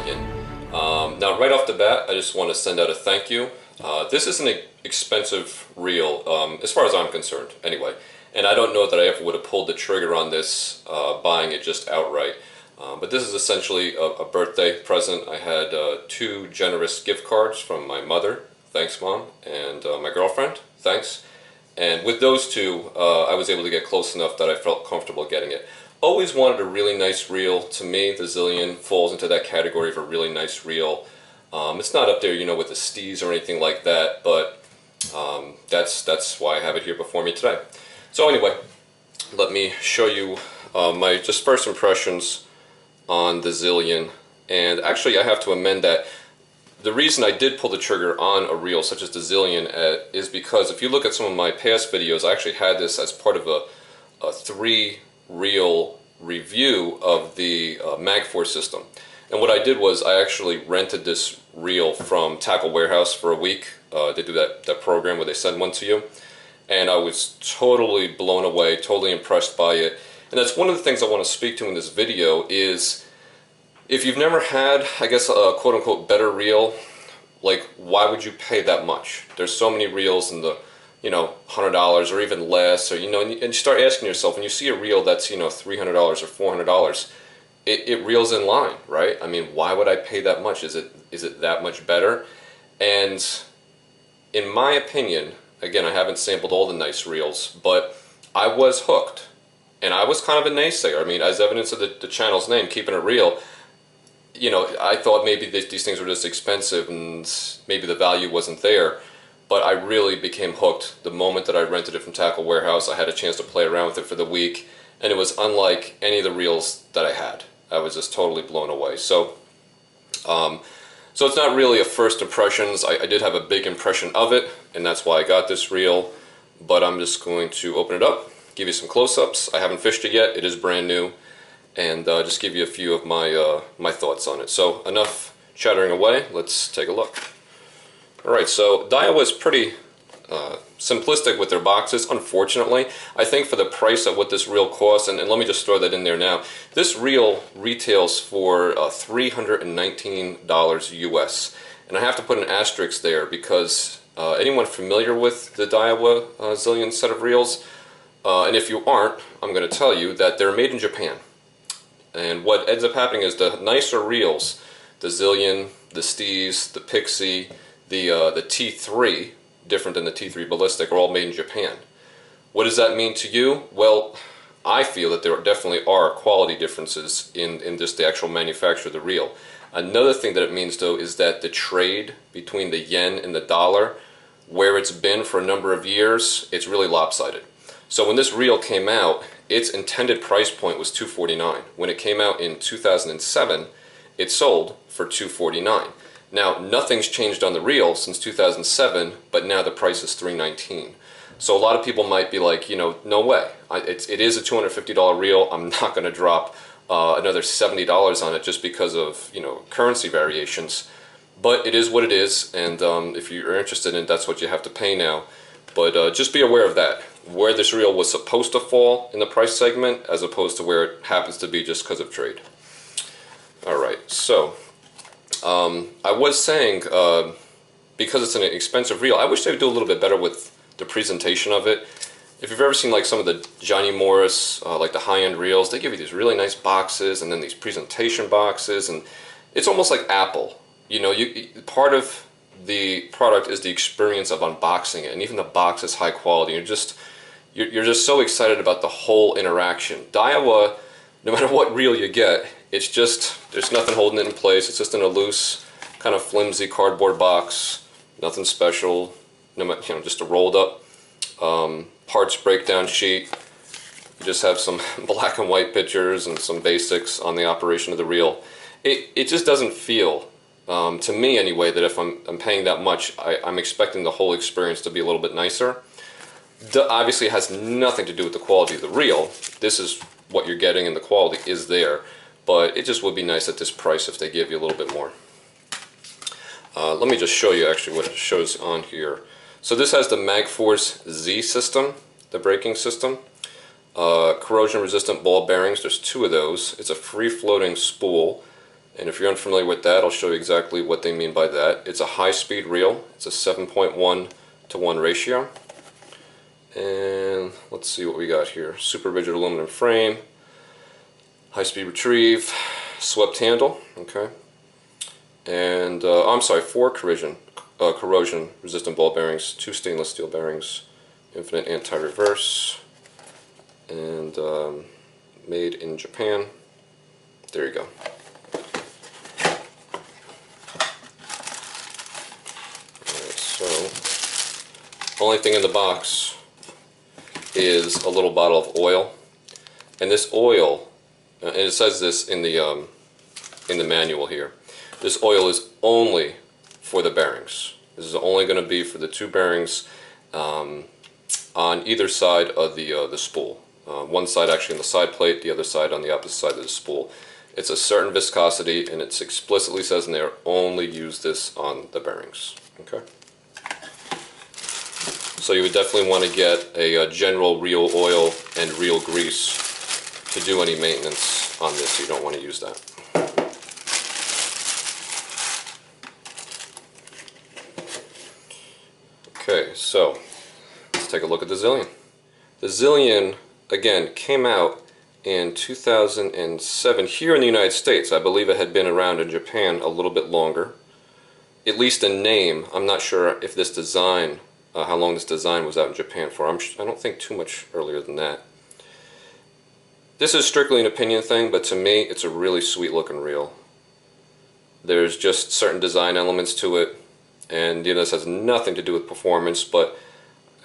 Zillion. Now right off the bat, I just want to send out a thank you. This is an expensive reel, as far as I'm concerned, anyway. And I don't know that I ever would have pulled the trigger on this, buying it just outright. But this is essentially a birthday present. I had 2 generous gift cards from my mother, thanks Mom, and my girlfriend, thanks. And with those 2, I was able to get close enough that I felt comfortable getting it. Always wanted a really nice reel. To me, the Zillion falls into that category of a really nice reel. It's not up there, you know, with the Steez or anything like that, but that's why I have it here before me today. So anyway, let me show you my just first impressions on the Zillion. And actually I have to amend that. The reason I did pull the trigger on a reel such as the Zillion is because if you look at some of my past videos, I actually had this as part of a 3-reel review of the Magforce system. And what I did was I actually rented this reel from Tackle Warehouse for a week. They do that program where they send one to you. And I was totally blown away, totally impressed by it. And that's one of the things I want to speak to in this video is, if you've never had, I guess, a quote-unquote better reel, like, why would you pay that much? There's so many reels in the, you know, $100 or even less, or, you know, and you start asking yourself, when you see a reel that's, you know, $300 or $400, it reels in line, right? I mean, why would I pay that much? Is it that much better? And in my opinion, again, I haven't sampled all the nice reels, but I was hooked. And I was kind of a naysayer. I mean, as evidence of the channel's name, Keeping It Real, you know, I thought maybe these things were just expensive and maybe the value wasn't there. But I really became hooked the moment that I rented it from Tackle Warehouse. I had a chance to play around with it for the week, and it was unlike any of the reels that I had. I was just totally blown away. So it's not really a first impressions. I did have a big impression of it, and that's why I got this reel. But I'm just going to open it up, give you some close-ups. I haven't fished it yet. It is brand new. And just give you a few of my my thoughts on it. So enough chattering away. Let's take a look. All right, so Daiwa is pretty simplistic with their boxes, unfortunately. I think for the price of what this reel costs, and let me just throw that in there now, this reel retails for $319 US. And I have to put an asterisk there because anyone familiar with the Daiwa Zillion set of reels, and if you aren't, I'm going to tell you that they're made in Japan. And what ends up happening is the nicer reels, the Zillion, the Steez, the Pixie, the T3, different than the T3 Ballistic, are all made in Japan. What does that mean to you? Well, I feel that there definitely are quality differences in just the actual manufacture of the reel. Another thing that it means, though, is that the trade between the yen and the dollar, where it's been for a number of years, it's really lopsided. So when this reel came out, its intended price point was $249. When it came out in 2007, it sold for $249. Now, nothing's changed on the reel since 2007, but now the price is $319. So a lot of people might be like, you know, no way. It is a $250 reel. I'm not going to drop another $70 on it just because of, you know, currency variations. But it is what it is, and if you're interested in it, that's what you have to pay now. But just be aware of that, where this reel was supposed to fall in the price segment as opposed to where it happens to be just because of trade. Alright, so I was saying, because it's an expensive reel, I wish they would do a little bit better with the presentation of it. If you've ever seen like some of the Johnny Morris, like the high-end reels, they give you these really nice boxes and then these presentation boxes, and it's almost like Apple. You know, part of the product is the experience of unboxing it, and even the box is high quality. You're just so excited about the whole interaction. Daiwa, no matter what reel you get, it's just, there's nothing holding it in place. It's just in a loose, kind of flimsy cardboard box. Nothing special. You know, just a rolled up parts breakdown sheet. You just have some black and white pictures and some basics on the operation of the reel. It just doesn't feel, to me anyway, that if I'm paying that much, I'm expecting the whole experience to be a little bit nicer. Obviously it has nothing to do with the quality of the reel. This is what you're getting and the quality is there. But it just would be nice at this price if they give you a little bit more. Let me just show you actually what it shows on here. So this has the Magforce Z system, the braking system. Corrosion resistant ball bearings, there's 2 of those. It's a free floating spool. And if you're unfamiliar with that, I'll show you exactly what they mean by that. It's a high-speed reel. It's a 7.1-to-1 ratio. And let's see what we got here. Super rigid aluminum frame, high-speed retrieve, swept handle, okay. And, I'm sorry, 4 corrosion-resistant ball bearings, 2 stainless steel bearings, infinite anti-reverse, and made in Japan. There you go. Alright, so, only thing in the box is a little bottle of oil. And this oil, and it says this in the manual here, this oil is only for the bearings. This is only going to be for the 2 bearings on either side of the spool. One side actually on the side plate, the other side on the opposite side of the spool. It's a certain viscosity, and it explicitly says in there, only use this on the bearings. Okay. So you would definitely want to get a general reel oil and reel grease to do any maintenance on this. You don't want to use that. Okay, so let's take a look at the Zillion. The Zillion, again, came out in 2007 here in the United States. I believe it had been around in Japan a little bit longer. At least in name. I'm not sure if this design, how long this design was out in Japan for. I don't think too much earlier than that. This is strictly an opinion thing, but to me it's a really sweet looking reel. There's just certain design elements to it, and this has nothing to do with performance, but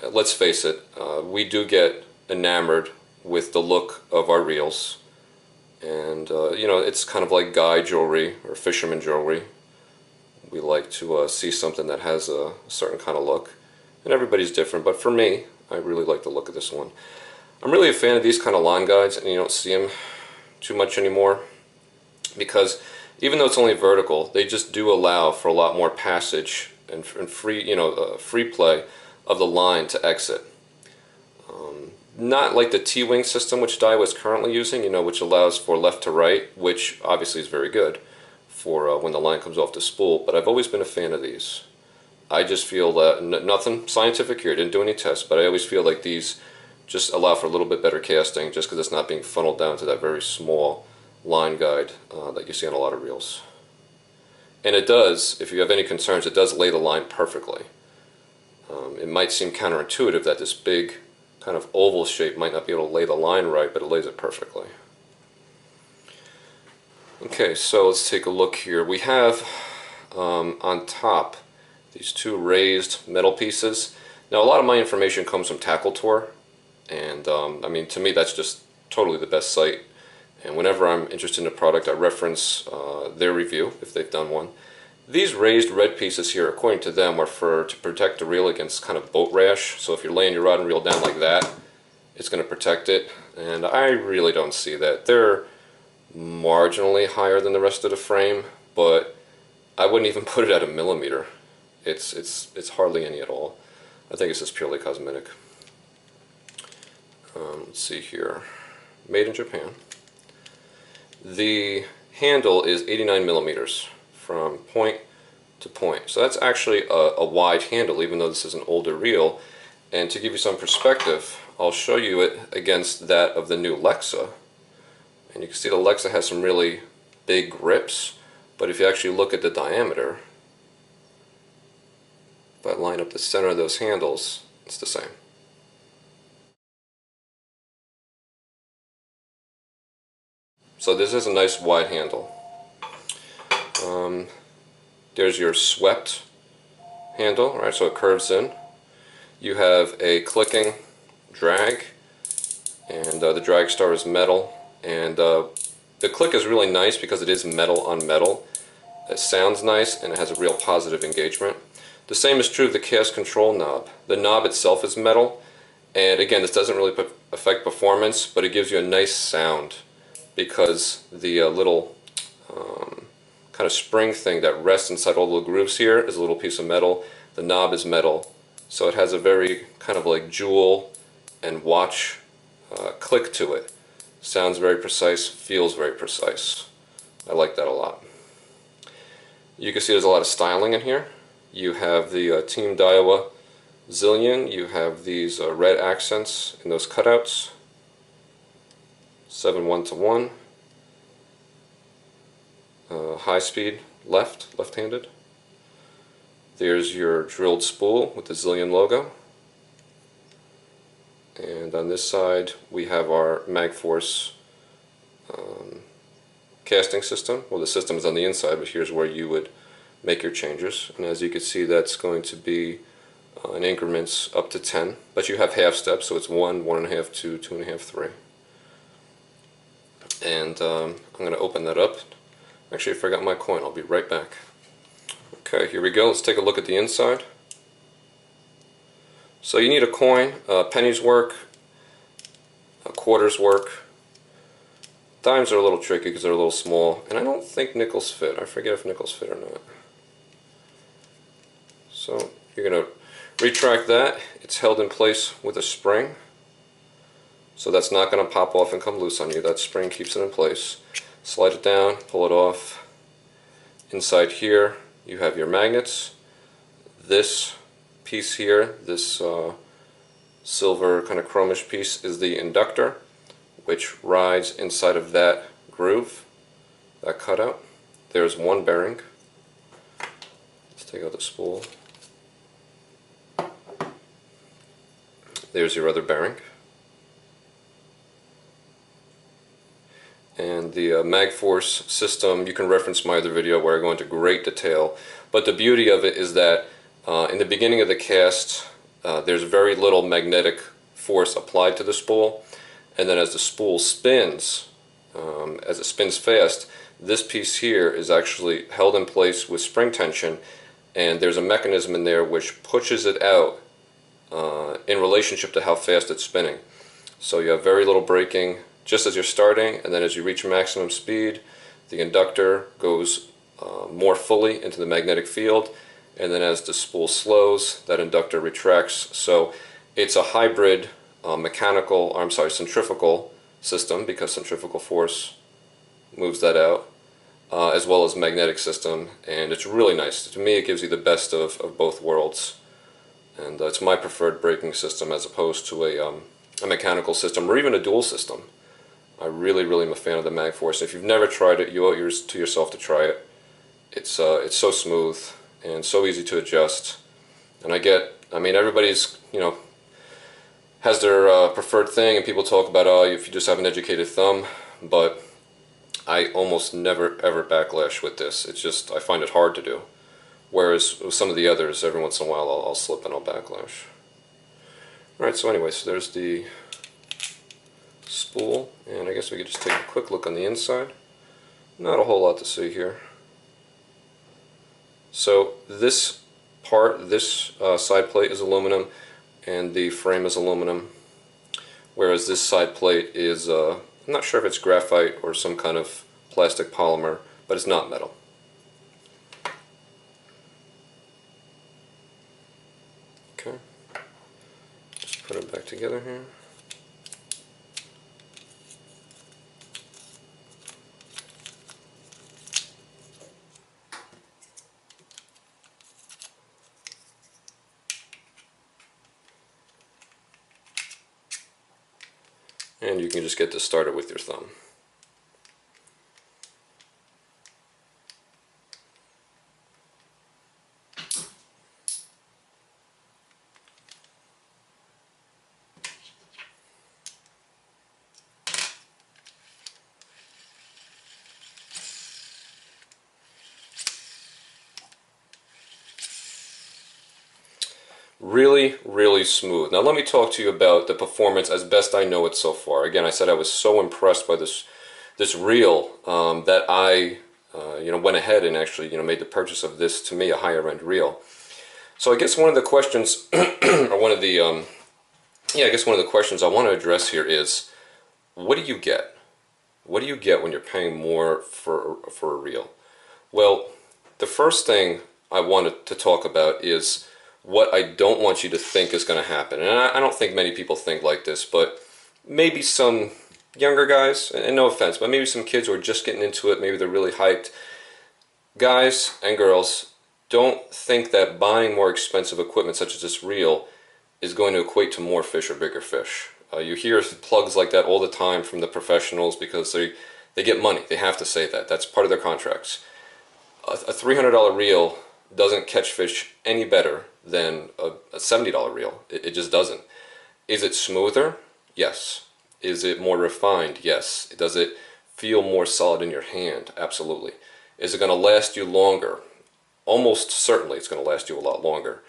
let's face it, we do get enamored with the look of our reels, and it's kind of like guy jewelry or fisherman jewelry. We like to see something that has a certain kind of look, and everybody's different, but for me, I really like the look of this one. I'm really a fan of these kind of line guides, and you don't see them too much anymore, because even though it's only vertical, they just do allow for a lot more passage and free, free play of the line to exit. Not like the T-wing system, which Daiwa is currently using, which allows for left to right, which obviously is very good for when the line comes off the spool, but I've always been a fan of these. I just feel that, nothing scientific here, didn't do any tests, but I always feel like these just allow for a little bit better casting, just because it's not being funneled down to that very small line guide that you see on a lot of reels. And it does, if you have any concerns, it does lay the line perfectly. It might seem counterintuitive that this big kind of oval shape might not be able to lay the line right, but it lays it perfectly. Okay, so let's take a look here. We have on top these 2 raised metal pieces. Now, a lot of my information comes from Tackle Tour, and I mean, to me that's just totally the best site, and whenever I'm interested in a product I reference their review if they've done one. These raised red pieces here, according to them, are to protect the reel against kind of boat rash. So if you're laying your rod and reel down like that, it's going to protect it, and I really don't see that. They're marginally higher than the rest of the frame, but I wouldn't even put it at a millimeter. It's hardly any at all. I think it's just purely cosmetic. Let's see here. Made in Japan. The handle is 89 millimeters from point to point. So that's actually a wide handle, even though this is an older reel. And to give you some perspective, I'll show you it against that of the new Lexa. And you can see the Lexa has some really big grips, but if you actually look at the diameter, if I line up the center of those handles, it's the same. So this is a nice wide handle. There's your swept handle, right? So it curves in. You have a clicking drag, and the drag star is metal, and the click is really nice because it is metal on metal. It sounds nice, and it has a real positive engagement. The same is true of the cast control knob. The knob itself is metal, and again, this doesn't really affect performance, but it gives you a nice sound because the little kind of spring thing that rests inside all the little grooves here is a little piece of metal. The knob is metal, so it has a very kind of like jewel and watch click to it. Sounds very precise, feels very precise. I like that a lot. You can see there's a lot of styling in here. You have the Team Daiwa Zillion. You have these red accents in those cutouts. 7:1:1. High speed left-handed. There's your drilled spool with the Zillion logo. And on this side we have our Magforce casting system. Well, the system is on the inside, but here's where you would make your changes. And as you can see, that's going to be in increments up to 10, but you have half steps, so it's 1, 1.5, 2, 2.5, 3. And I'm going to open that up. Actually, I forgot my coin. I'll be right back. Okay, here we go. Let's take a look at the inside. So you need a coin. Pennies work, quarters work. Dimes are a little tricky because they're a little small, and I don't think nickels fit. I forget if nickels fit or not. So you're going to retract that. It's held in place with a spring, so that's not going to pop off and come loose on you. That spring keeps it in place. Slide it down, pull it off. Inside here you have your magnets. This piece here, this silver kind of chromish piece, is the inductor, which rides inside of that groove, that cutout. There's one bearing. Let's take out the spool. There's your other bearing. And the Magforce system, you can reference my other video where I go into great detail. But the beauty of it is that in the beginning of the cast, there's very little magnetic force applied to the spool. And then as the spool spins, as it spins fast, this piece here is actually held in place with spring tension, and there's a mechanism in there which pushes it out in relationship to how fast it's spinning. So you have very little braking just as you're starting, and then as you reach maximum speed, the inductor goes more fully into the magnetic field, and then as the spool slows, that inductor retracts. So it's a hybrid centrifugal system, because centrifugal force moves that out, as well as magnetic system, and it's really nice. To me, it gives you the best of both worlds, and it's my preferred braking system as opposed to a mechanical system or even a dual system. I really am a fan of the Magforce. If you've never tried it, you owe it to yourself to try it. It's so smooth and so easy to adjust, and I mean, everybody's, has their preferred thing, and people talk about, oh, if you just have an educated thumb, but I almost never ever backlash with this. It's just, I find it hard to do. Whereas with some of the others, every once in a while I'll slip and I'll backlash. Alright, so anyway, so there's the spool, and I guess we could just take a quick look on the inside. Not a whole lot to see here. So this part, this side plate is aluminum, and the frame is aluminum, whereas this side plate is, I'm not sure if it's graphite or some kind of plastic polymer, but it's not metal. Okay, just put it back together here. And you can just get this started with your thumb. Really smooth. Now let me talk to you about the performance as best I know it so far. Again, I said I was so impressed by this reel that I went ahead and actually made the purchase of this, to me, a higher end reel. So I guess one of the questions, or one of the questions I want to address here is, what do you get? What do you get when you're paying more for a reel? Well, the first thing I wanted to talk about is what I don't want you to think is going to happen. And I don't think many people think like this, but maybe some younger guys, and no offense, but maybe some kids who are just getting into it, maybe they're really hyped. Guys and girls, don't think that buying more expensive equipment such as this reel is going to equate to more fish or bigger fish. You hear plugs like that all the time from the professionals because they get money. They have to say that. That's part of their contracts. A $300 reel doesn't catch fish any better than a $70 reel. It just doesn't. Is it smoother? Yes. Is it more refined? Yes. Does it feel more solid in your hand? Absolutely. Is it going to last you longer? Almost certainly it's going to last you a lot longer.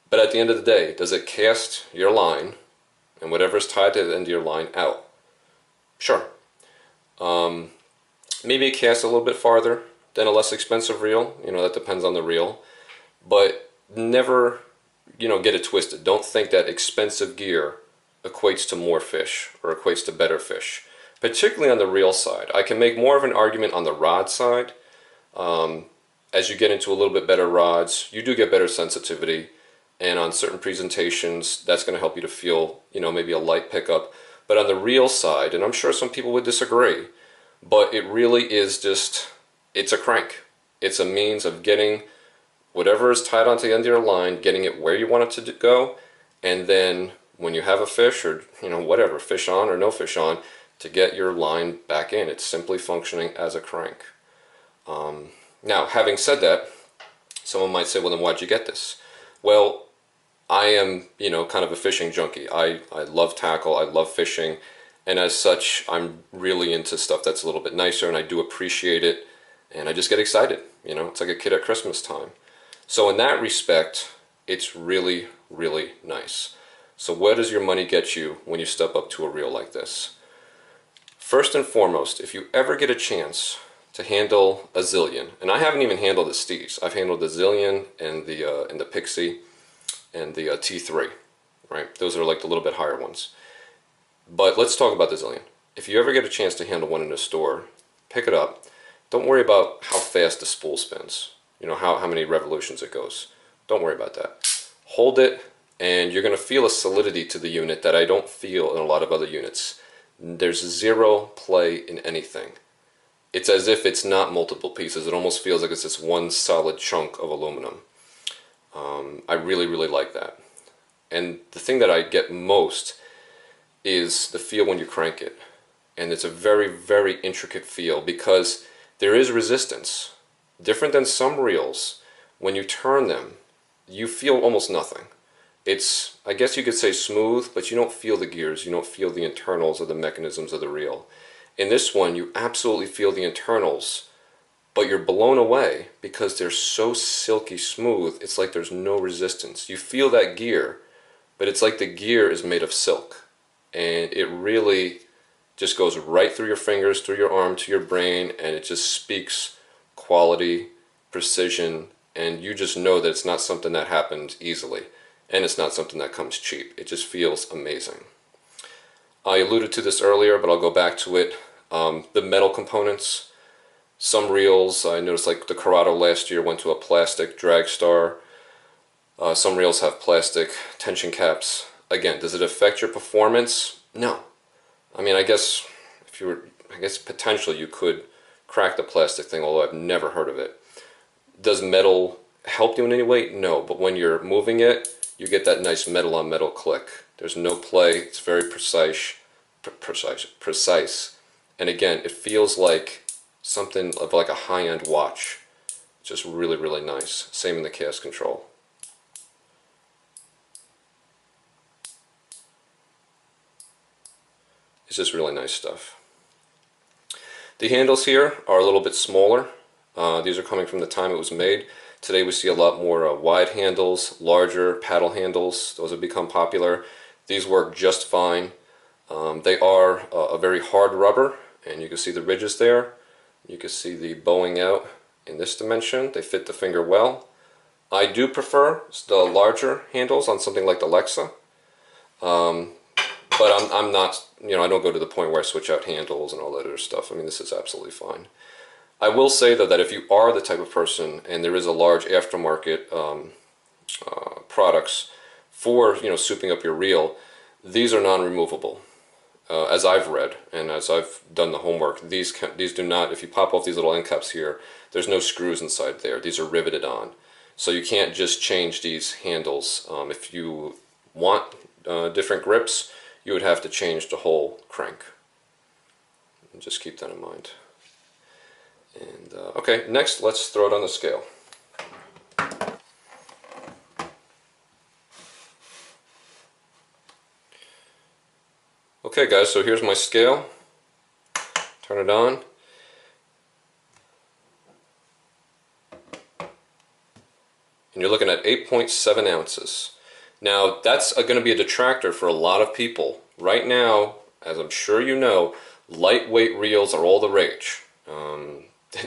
But at the end of the day, does it cast your line and whatever is tied to the end of your line out? Sure. Maybe it casts a little bit farther than a less expensive reel. You know, that depends on the reel. But never, get it twisted. Don't think that expensive gear equates to more fish or equates to better fish. Particularly on the reel side. I can make more of an argument on the rod side. As you get into a little bit better rods, you do get better sensitivity. And on certain presentations, that's going to help you to feel, maybe a light pickup. But on the reel side, and I'm sure some people would disagree, but it really is just, it's a crank. It's a means of getting whatever is tied onto the end of your line, getting it where you want it to go, and then when you have a fish or, whatever, fish on or no fish on, to get your line back in. It's simply functioning as a crank. Now, having said that, someone might say, well, then why'd you get this? Well, I am, kind of a fishing junkie. I love tackle, I love fishing, and as such, I'm really into stuff that's a little bit nicer, and I do appreciate it, and I just get excited. It's like a kid at Christmas time. So in that respect, it's really, really nice. So where does your money get you when you step up to a reel like this? First and foremost, if you ever get a chance to handle a Zillion, and I haven't even handled the Steves. I've handled the Zillion and the Pixie and the T3, right? Those are like the little bit higher ones. But let's talk about the Zillion. If you ever get a chance to handle one in a store, pick it up. Don't worry about how fast the spool spins, how many revolutions it goes. Don't worry about that. Hold it, and you're going to feel a solidity to the unit that I don't feel in a lot of other units. There's zero play in anything. It's as if it's not multiple pieces. It almost feels like it's this one solid chunk of aluminum. I really, really like that. And the thing that I get most is the feel when you crank it. And it's a very, very intricate feel because there is resistance. Different than some reels, when you turn them, you feel almost nothing. It's, I guess you could say smooth, but you don't feel the gears. You don't feel the internals or the mechanisms of the reel. In this one, you absolutely feel the internals, but you're blown away because they're so silky smooth. It's like there's no resistance. You feel that gear, but it's like the gear is made of silk. And it really just goes right through your fingers, through your arm, to your brain, and it just speaks quality, precision, and you just know that it's not something that happened easily. And it's not something that comes cheap. It just feels amazing. I alluded to this earlier, but I'll go back to it. The metal components. Some reels, I noticed like the Corrado last year went to a plastic drag star. Some reels have plastic tension caps. Again, does it affect your performance? No. I mean, I guess potentially you could crack the plastic thing, although I've never heard of it. Does metal help you in any way? No, but when you're moving it, you get that nice metal on metal click. There's no play. It's very precise. And again, it feels like something of like a high-end watch. Just really, really nice. Same in the cast control. It's just really nice stuff. The handles here are a little bit smaller. These are coming from the time it was made. Today we see a lot more wide handles, larger paddle handles. Those have become popular. These work just fine. They are a very hard rubber, and you can see the ridges there. You can see the bowing out in this dimension. They fit the finger well. I do prefer the larger handles on something like the Lexa. But I'm not, I don't go to the point where I switch out handles and all that other stuff. I mean, this is absolutely fine. I will say, though, that if you are the type of person, and there is a large aftermarket products for, souping up your reel, these are non-removable. as I've read and as I've done the homework, these do not, if you pop off these little end caps here, there's no screws inside there. These are riveted on. So you can't just change these handles. If you want different grips, you would have to change the whole crank. And just keep that in mind. And okay, next let's throw it on the scale. Okay guys, so here's my scale. Turn it on. And you're looking at 8.7 ounces. Now that's going to be a detractor for a lot of people. Right now, as I'm sure you know, lightweight reels are all the rage.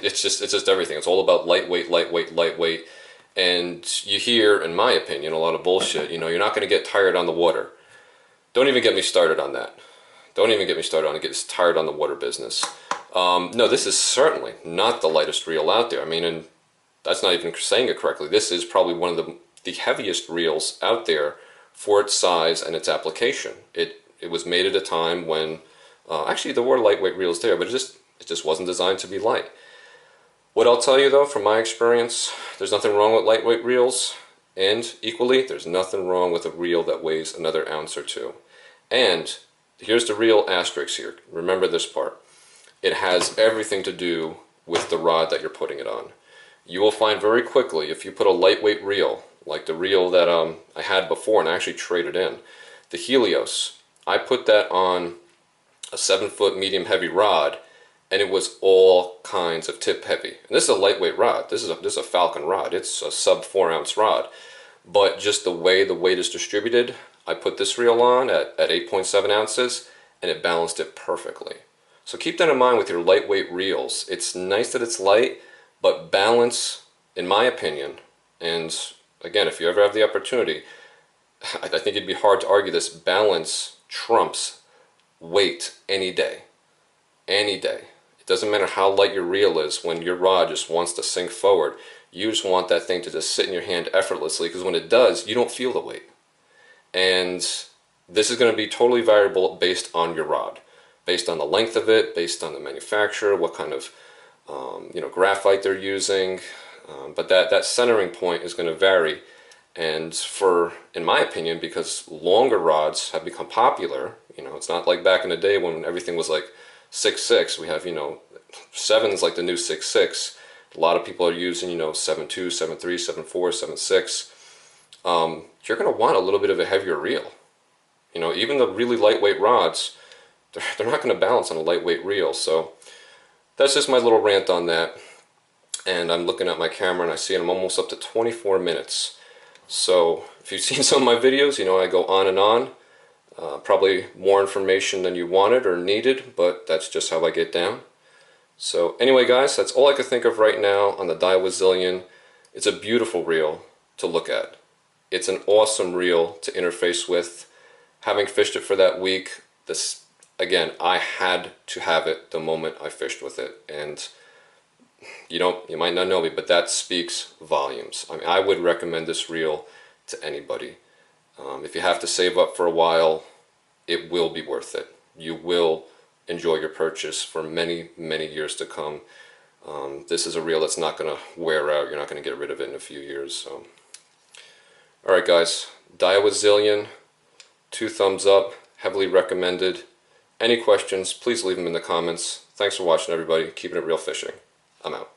It's just everything. It's all about lightweight, lightweight, lightweight. And you hear, in my opinion, a lot of bullshit. You know, you're not going to get tired on the water. Don't even get me started on that. Don't even get me started on it. Get tired on the water business. No, this is certainly not the lightest reel out there. I mean, and that's not even saying it correctly. This is probably one of the heaviest reels out there for its size and its application. It was made at a time when, actually there were lightweight reels there, but it just wasn't designed to be light. What I'll tell you though, from my experience, there's nothing wrong with lightweight reels, and equally, there's nothing wrong with a reel that weighs another ounce or two. And here's the real asterisk here. Remember this part. It has everything to do with the rod that you're putting it on. You will find very quickly, if you put a lightweight reel, like the reel that I had before and I actually traded in, the Helios, I put that on a 7-foot medium heavy rod, and it was all kinds of tip heavy. And this is a lightweight rod. This is a Falcon rod. It's a sub 4 ounce rod. But just the way the weight is distributed, I put this reel on at 8.7 ounces, and it balanced it perfectly. So keep that in mind with your lightweight reels. It's nice that it's light, but balance, in my opinion, and again, if you ever have the opportunity, I think it'd be hard to argue this, balance trumps weight any day. Any day. It doesn't matter how light your reel is, when your rod just wants to sink forward, you just want that thing to just sit in your hand effortlessly, because when it does, you don't feel the weight. And this is going to be totally variable based on your rod, based on the length of it, based on the manufacturer, what kind of graphite they're using. But that centering point is going to vary. And in my opinion, because longer rods have become popular, it's not like back in the day when everything was like 6.6. We have, 7 is like the new 6.6. A lot of people are using, 7.2, 7.3, 7.4, 7.6. You're going to want a little bit of a heavier reel. Even the really lightweight rods, they're not going to balance on a lightweight reel. So that's just my little rant on that. And I'm looking at my camera and I see I'm almost up to 24 minutes. So if you've seen some of my videos, I go on and on. Probably more information than you wanted or needed, but that's just how I get down. So anyway guys, that's all I could think of right now on the Daiwa Zillion. It's a beautiful reel to look at. It's an awesome reel to interface with. Having fished it for that week, again, I had to have it the moment I fished with it. And you might not know me, but that speaks volumes. I mean, I would recommend this reel to anybody. If you have to save up for a while, it will be worth it. You will enjoy your purchase for many, many years to come. This is a reel that's not going to wear out. You're not going to get rid of it in a few years. So, alright guys, Daiwa Zillion, 2 thumbs up, heavily recommended. Any questions, please leave them in the comments. Thanks for watching everybody. Keeping it real fishing. I'm out.